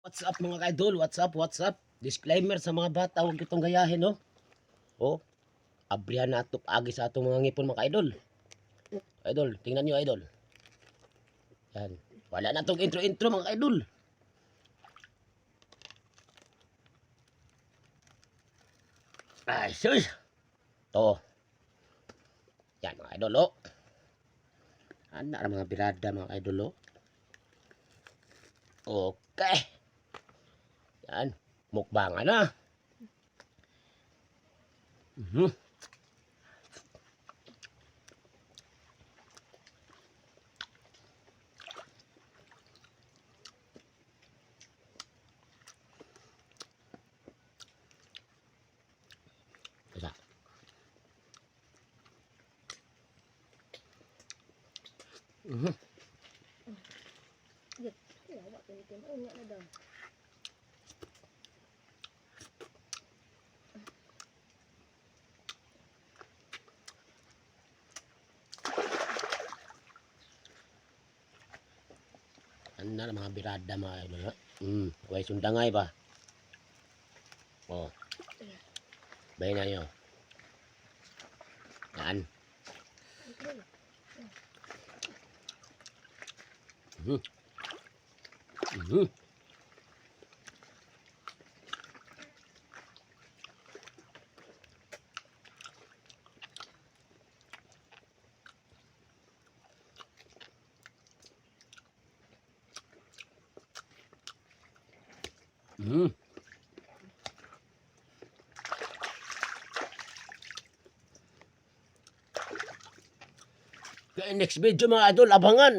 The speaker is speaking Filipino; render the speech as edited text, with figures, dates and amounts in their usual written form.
What's up mga ka-idol? What's up? What's up? Disclaimer sa mga bata, huwag itong gayahin, no? Oh, abrihan na ito agi sa atong mga ngipon mga ka-idol. Idol, tingnan nyo idol. Yan. Wala na itong intro-intro mga ka-idol. Ay, sus! To. Yan mga idol, oh. Anak na mga birada mga idol, oh. Okay. Yan. Mukbangan na. Isa. Ano na mga birada mga idol, ha? Huwag sundangay pa. Oh. Bayin na nyo. Yan. Kaya next video mga idol, abangan.